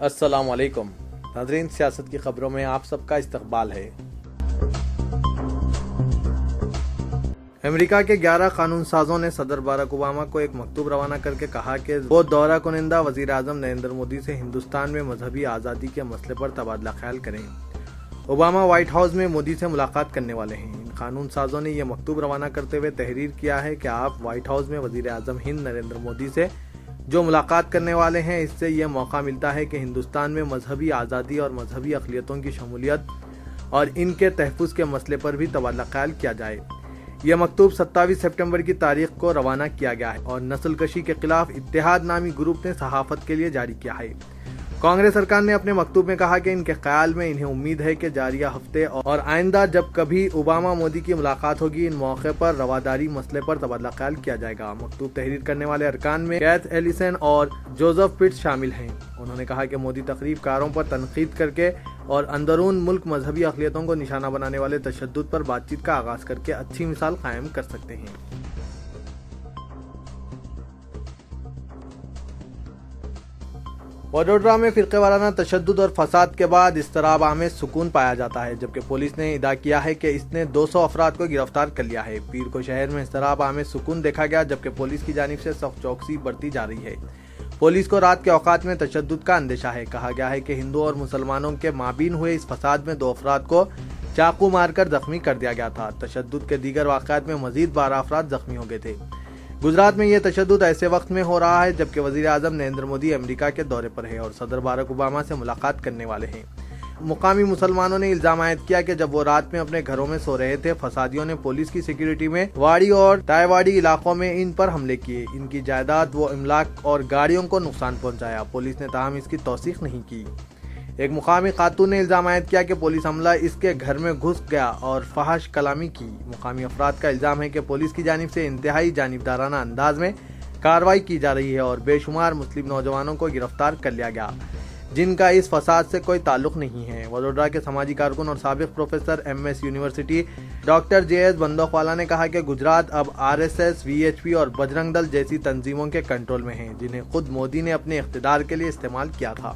السلام علیکم ناظرین، سیاست کی خبروں میں آپ سب کا استقبال ہے۔ امریکہ کے 11 قانون سازوں نے صدر باراک اوباما کو ایک مکتوب روانہ کر کے کہا کہ وہ دورہ کنندہ وزیر اعظم نریندر مودی سے ہندوستان میں مذہبی آزادی کے مسئلے پر تبادلہ خیال کریں۔ اوباما وائٹ ہاؤس میں مودی سے ملاقات کرنے والے ہیں۔ ان قانون سازوں نے یہ مکتوب روانہ کرتے ہوئے تحریر کیا ہے کہ آپ وائٹ ہاؤس میں وزیر اعظم ہند نریندر مودی سے جو ملاقات کرنے والے ہیں، اس سے یہ موقع ملتا ہے کہ ہندوستان میں مذہبی آزادی اور مذہبی اقلیتوں کی شمولیت اور ان کے تحفظ کے مسئلے پر بھی تبادلہ خیال کیا جائے۔ یہ مکتوب 27 سپٹمبر کی تاریخ کو روانہ کیا گیا ہے اور نسل کشی کے خلاف اتحاد نامی گروپ نے صحافت کے لیے جاری کیا ہے۔ کانگریس ارکان نے اپنے مکتوب میں کہا کہ ان کے خیال میں انہیں امید ہے کہ جاریہ ہفتے اور آئندہ جب کبھی اوباما مودی کی ملاقات ہوگی، ان موقع پر رواداری مسئلے پر تبادلہ خیال کیا جائے گا۔ مکتوب تحریر کرنے والے ارکان میں کیتھ ایلیسن اور جوزف پٹس شامل ہیں۔ انہوں نے کہا کہ مودی تقریب کاروں پر تنقید کر کے اور اندرون ملک مذہبی اقلیتوں کو نشانہ بنانے والے تشدد پر بات چیت کا آغاز کر کے اچھی مثال قائم کر سکتے ہیں۔ وڈودرا میں فرقہ وارانہ تشدد اور فساد کے بعد اضطراب آمیز سکون پایا جاتا ہے، جبکہ پولیس نے ادعا کیا ہے کہ اس نے 200 افراد کو گرفتار کر لیا ہے۔ پیر کو شہر میں اضطراب آمیز سکون دیکھا گیا، جبکہ پولیس کی جانب سے سخت چوکسی برتی جا رہی ہے۔ پولیس کو رات کے اوقات میں تشدد کا اندیشہ ہے۔ کہا گیا ہے کہ ہندو اور مسلمانوں کے مابین ہوئے اس فساد میں 2 افراد کو چاقو مار کر زخمی کر دیا گیا تھا۔ تشدد کے دیگر واقعات میں مزید 12 افراد زخمی ہو گئے تھے۔ گجرات میں یہ تشدد ایسے وقت میں ہو رہا ہے جبکہ وزیر اعظم نریندر مودی امریکہ کے دورے پر ہے اور صدر باراک اوباما سے ملاقات کرنے والے ہیں۔ مقامی مسلمانوں نے الزام عائد کیا کہ جب وہ رات میں اپنے گھروں میں سو رہے تھے، فسادیوں نے پولیس کی سیکیورٹی میں واڑی اور تائیواڑی علاقوں میں ان پر حملے کیے، ان کی جائیداد و املاک اور گاڑیوں کو نقصان پہنچایا۔ پولیس نے تاہم اس کی توثیق نہیں کی۔ ایک مقامی خاتون نے الزام عائد کیا کہ پولیس عملہ اس کے گھر میں گھس گیا اور فحش کلامی کی۔ مقامی افراد کا الزام ہے کہ پولیس کی جانب سے انتہائی جانبدارانہ انداز میں کارروائی کی جا رہی ہے اور بے شمار مسلم نوجوانوں کو گرفتار کر لیا گیا جن کا اس فساد سے کوئی تعلق نہیں ہے۔ وڈودرا کے سماجی کارکن اور سابق professor MS university doctor JS بندوخوالا نے کہا کہ گجرات اب RSS، VHP اور بجرنگ دل جیسی تنظیموں کے کنٹرول میں ہیں، جنہیں خود مودی نے اپنے اقتدار کے لیے استعمال کیا تھا۔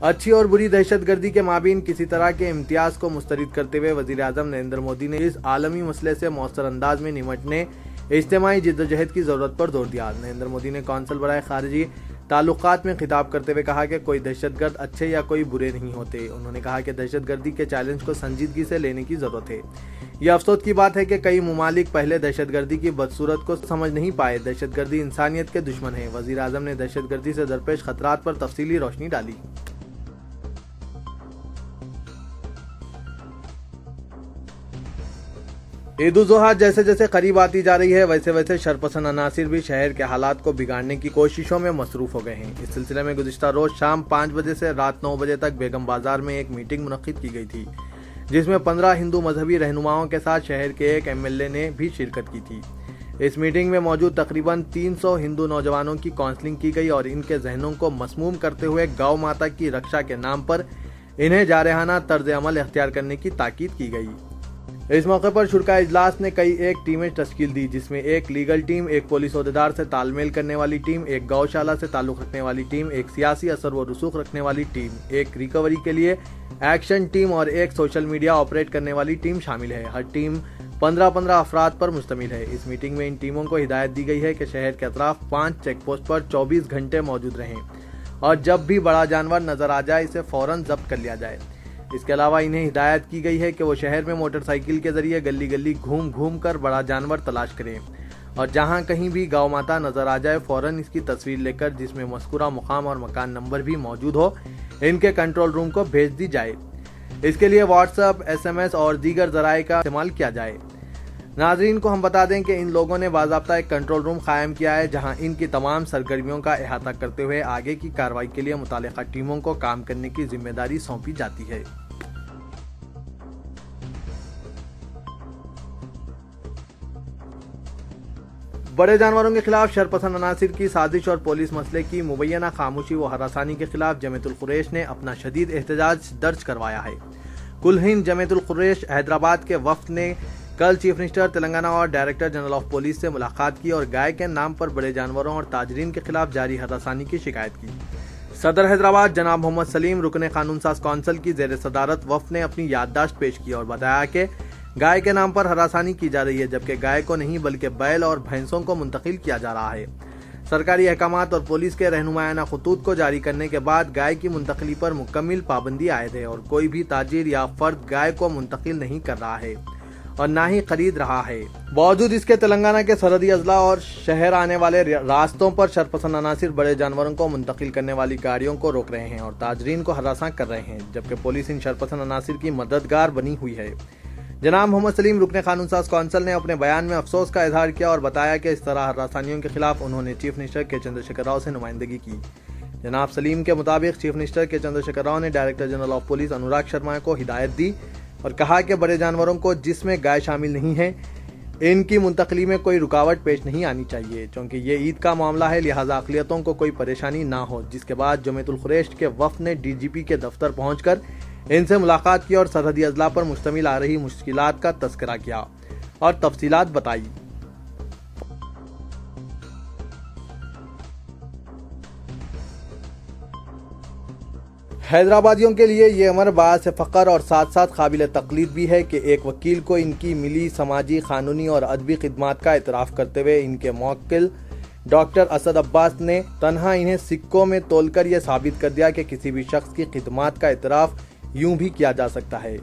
اچھی اور بری دہشت گردی کے مابین کسی طرح کے امتیاز کو مسترد کرتے ہوئے وزیر اعظم نریندر مودی نے اس عالمی مسئلے سے مؤثر انداز میں نمٹنے اجتماعی جدوجہد کی ضرورت پر زور دیا۔ نریندر مودی نے کونسل برائے خارجی تعلقات میں خطاب کرتے ہوئے کہا کہ کوئی دہشت گرد اچھے یا کوئی برے نہیں ہوتے۔ انہوں نے کہا کہ دہشت گردی کے چیلنج کو سنجیدگی سے لینے کی ضرورت ہے۔ یہ افسوس کی بات ہے کہ کئی ممالک پہلے دہشت گردی کی بدصورت کو سمجھ نہیں پائے۔ دہشت گردی انسانیت کے دشمن ہے۔ وزیر اعظم نے دہشت گردی سے درپیش خطرات پر تفصیلی روشنی ڈالی۔ عید الاضحیٰ جیسے جیسے قریب آتی جا رہی ہے، ویسے ویسے شرپسند عناصر بھی شہر کے حالات کو بگاڑنے کی کوششوں میں مصروف ہو گئے ہیں۔ اس سلسلے میں گزشتہ روز شام 5 بجے سے رات 9 بجے تک بیگم بازار میں ایک میٹنگ منعقد کی گئی تھی، جس میں 15 ہندو مذہبی رہنماؤں کے ساتھ شہر کے ایک MLA نے بھی شرکت کی تھی۔ اس میٹنگ میں موجود تقریباً 300 ہندو نوجوانوں کی کونسلنگ کی گئی اور ان کے ذہنوں کو مسموم کرتے ہوئے گاؤ ماتا کی رکشا کے نام پر انہیں جارحانہ طرز عمل اختیار کرنے کی تاکید کی گئی۔ اس موقع پر شرکاء اجلاس نے کئی ایک ٹیمیں تشکیل دی، جس میں ایک لیگل ٹیم، ایک پولیس عہدیدار سے تال میل کرنے والی ٹیم، ایک گوشالہ سے تعلق رکھنے والی ٹیم، ایک سیاسی اثر و رسوخ رکھنے والی ٹیم، ایک ریکوری کے لیے ایکشن ٹیم اور ایک سوشل میڈیا آپریٹ کرنے والی ٹیم شامل ہے۔ ہر ٹیم 15 افراد پر مشتمل ہے۔ اس میٹنگ میں ان ٹیموں کو ہدایت دی گئی ہے کہ شہر کے اطراف 5 چیک پوسٹ پر 24 گھنٹے موجود رہیں اور جب بھی بڑا جانور نظر آ جائے اسے فوراً ضبط کر لیا جائے۔ اس کے علاوہ انہیں ہدایت کی گئی ہے کہ وہ شہر میں موٹر سائیکل کے ذریعے گلی گلی گھوم کر بڑا جانور تلاش کریں اور جہاں کہیں بھی گاؤ ماتا نظر آ جائے فوراً اس کی تصویر لے کر، جس میں مذکورہ مقام اور مکان نمبر بھی موجود ہو، ان کے کنٹرول روم کو بھیج دی جائے۔ اس کے لیے واٹس ایپ، SMS اور دیگر ذرائع کا استعمال کیا جائے۔ ناظرین کو ہم بتا دیں کہ ان لوگوں نے باضابطہ ایک کنٹرول روم قائم کیا ہے جہاں ان کی تمام سرگرمیوں کا احاطہ کرتے ہوئے آگے کی کارروائی کے لیے متعلقہ ٹیموں کو کام کرنے کی ذمہ داری سونپی جاتی ہے۔ بڑے جانوروں کے خلاف شرپسند عناصر کی سازش اور پولیس مسئلے کی مبینہ خاموشی و ہراسانی کے خلاف جمعیت القریش نے اپنا شدید احتجاج درج کروایا ہے۔ کل ہند جمعیت القریش حیدرآباد کے وفد نے कल चीफ मिनिस्टर तेलंगाना और डायरेक्टर जनरल ऑफ पुलिस से मुलाकात की और गाय के नाम पर बड़े जानवरों और ताजरीन के खिलाफ जारी हरासानी की शिकायत की। सदर हैदराबाद जनाब मोहम्मद सलीम रुकने कानून साज कौंसिल की जेर सदारत वफ्द ने अपनी याददाश्त पेश की और बताया कि गाय के नाम पर हरासानी की जा रही है, जबकि गाय को नहीं बल्कि बैल और भैंसों को मुंतकिल किया जा रहा है। सरकारी अहकामात और पुलिस के रहनुमायाना खतूत को जारी करने के बाद गाय की मुंतकिली पर मुकम्मल पाबंदी आयद है और कोई भी ताजिर या फर्द गाय को मुंतकिल नहीं कर रहा है और ना ही खरीद रहा है। बावजूद इसके तेलंगाना के सरहदी अजला और शहर आने वाले रास्तों पर शरपसंद अनासिर बड़े जानवरों को मुंतकिल करने वाली गाड़ियों को रोक रहे हैं और ताजरीन को हरासा कर रहे हैं, जबकि पुलिस इन शरपसंद अनासिर की मददगार बनी हुई है। जनाब मोहम्मद सलीम रुकने कानून साज कौंसिल ने अपने बयान में अफसोस का इजहार किया और बताया कि इस तरह हरासानियों के खिलाफ उन्होंने चीफ मिनिस्टर के चंद्रशेखर राव से नुमाइंदगी की। जनाब सलीम के मुताबिक चीफ मिनिस्टर के चंद्रशेखर राव ने director general of police Anurag Sharma को हिदायत दी और कहा कि बड़े जानवरों को, जिसमें गाय शामिल नहीं है, इनकी मुंतकली में कोई रुकावट पेश नहीं आनी चाहिए, क्योंकि ये ईद का मामला है, लिहाजा अक़लियतों को कोई परेशानी ना हो। जिसके बाद जमीयतुल खुरैश के वफ़द ने डीजीपी के दफ्तर पहुंचकर इनसे मुलाकात की और सरहदी अजला पर मुश्तमिल आ रही मुश्किलात का तज़किरा किया और तफसीलात बताई। हैदराबादियों के लिए ये अमर बाअस फ़ख्र और साथ साथ काबिल तक़लीद भी है कि एक वकील को इनकी मिली समाजी, कानूनी और अदबी खिदमात का एतराफ़ करते हुए इनके मुवक्किल डॉक्टर असद अब्बास ने तन्हा इन्हें सिक्कों में तोलकर यह साबित कर दिया कि किसी भी शख्स की खिदमात का एतराफ़ यूं भी किया जा सकता है।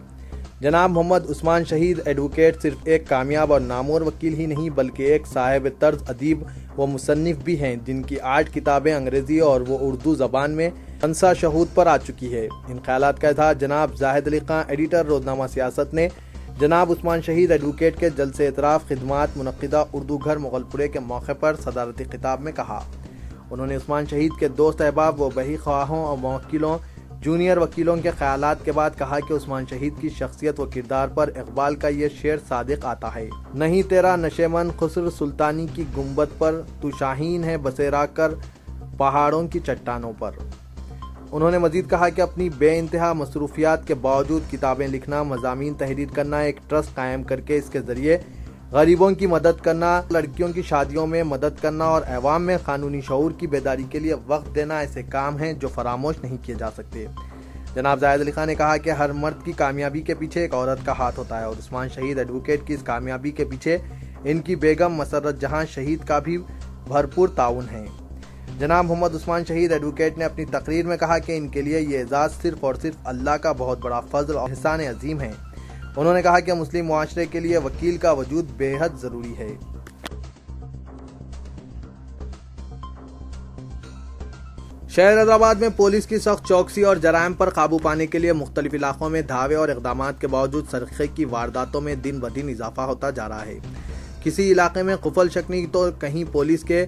जनाब मोहम्मद उस्मान शहीद एडवोकेट सिर्फ एक कामयाब और नामवर वकील ही नहीं बल्कि एक साहिब तर्ज अदीब व मुसन्निफ भी हैं, जिनकी 8 किताबें अंग्रेज़ी और वो उर्दू ज़बान में अंसा शहूद पर आ चुकी है। इन ख्यालात का इज़हार जनाब जाहिद अली खां एडिटर रोज़नामा सियासत ने जनाब उस्मान शहीद एडवोकेट के जलसे एतराफ़ खिदमात मुनक़िदा उर्दू घर मुग़लपुरे के मौके पर सदारती खिताब में कहा। उन्होंने उस्मान शहीद के दोस्त अहबाब व बही ख्वाहों और मुवक्किलों, जूनियर वकीलों के ख्यालात के बाद कहा कि उस्मान शहीद की शख्सियत व किरदार पर इकबाल का ये शेर सादिक आता है, नहीं तेरा नशेमन खुस्र सुल्तानी की गुंबद पर, तू शाहीन है बसेरा कर पहाड़ों की चट्टानों पर। उन्होंने मजीद कहा कि अपनी बेइंतहा मसरूफियात के बावजूद किताबें लिखना, मज़ामीन तहरीर करना, एक ट्रस्ट कायम करके इसके ज़रिए गरीबों की मदद करना, लड़कियों की शादियों में मदद करना और अवाम में कानूनी शऊर की बेदारी के लिए वक्त देना ऐसे काम हैं जो फरामोश नहीं किए जा सकते। जनाब जाहिद अली खान ने कहा कि हर मर्द की कामयाबी के पीछे एक औरत का हाथ होता है और उस्मान शहीद एडवोकेट की इस कामयाबी के पीछे इनकी बेगम मसर्रत जहां शहीद का भी भरपूर ताउन है। जनाब मोहम्मद उस्मान शहीद एडवोकेट ने अपनी तकरीर में कहा कि इनके लिए ये एजाज़ सिर्फ और सिर्फ अल्लाह का बहुत बड़ा फजल और एहसान अजीम है। उन्होंने कहा कि मुस्लिम मुआशरे के लिए वकील का वजूद बेहद ज़रूरी है। शहर हैदराबाद में पुलिस की सख्त चौकसी और जराइम पर काबू पाने के लिए मुख्तलिफ इलाकों में धावे और इक़दामात के बावजूद सरक़े की वारदातों में दिन ब दिन इजाफा होता जा रहा है। किसी इलाके में कुफल शकनी तो कहीं पुलिस के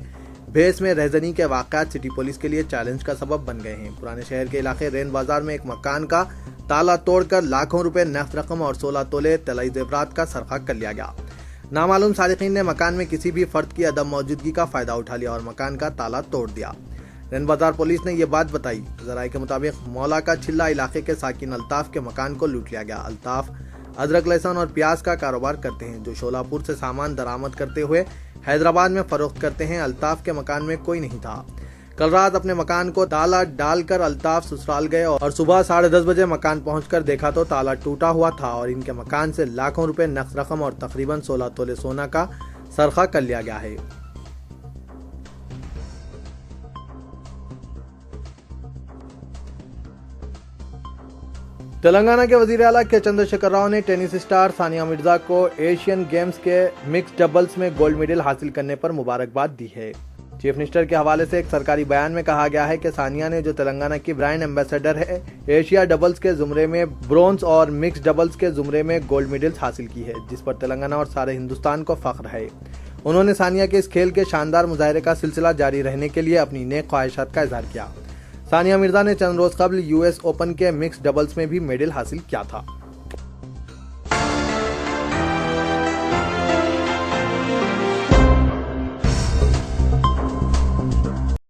भेस में रहजनी के वाक़यात सिटी पुलिस के लिए चैलेंज का सबब बन गए हैं। पुराने शहर के इलाके रेन बाजार में एक मकान का ताला तोड़कर लाखों रुपए नफ्त रकम और 16 तोले तलाई ज़ेवरात का सरका कर लिया गया। नामालूम सारिकीन ने मकान में किसी भी फर्द की अदम मौजूदगी का फायदा उठा लिया और मकान का ताला तोड़ दिया। रेन बाजार पुलिस ने यह बात बताई। ज़राए के मुताबिक मौला का छिल्ला इलाके के साकिन अल्ताफ के मकान को लूट लिया गया। अल्ताफ अदरक, लहसुन और प्याज का कारोबार करते हैं, जो शोलापुर से सामान दरामद करते हुए हैदराबाद में फरोख्त करते हैं। अल्ताफ के मकान में कोई नहीं था। कल रात अपने मकान को ताला डालकर अल्ताफ ससुराल गए और सुबह 10:30 बजे मकान पहुंचकर देखा तो ताला टूटा हुआ था और इनके मकान से लाखों रुपए नक़द रकम और तकरीबन 16 तोले सोना का सरखा कर लिया गया है। तेलंगाना के वजीर आला के चंद्रशेखर राव ने टेनिस स्टार सानिया मिर्जा को एशियन गेम्स के मिक्स्ड डबल्स में गोल्ड मेडल हासिल करने पर मुबारकबाद दी है। चीफ मिनिस्टर के हवाले से एक सरकारी बयान में कहा गया है कि सानिया ने, जो तेलंगाना की ब्रांड एम्बेसडर है, एशिया डबल्स के जुमरे में ब्रोंज और मिक्स डबल्स के जुमरे में गोल्ड मेडल्स हासिल की है, जिस पर तेलंगाना और सारे हिंदुस्तान को फख्र है। उन्होंने सानिया के इस खेल के शानदार मुजाहरे का सिलसिला जारी रहने के लिए अपनी नेक ख्वाहिशात का इजहार किया। सानिया मिर्जा ने चंद रोज कबल US ओपन के मिक्स डबल्स में भी मेडल हासिल किया था।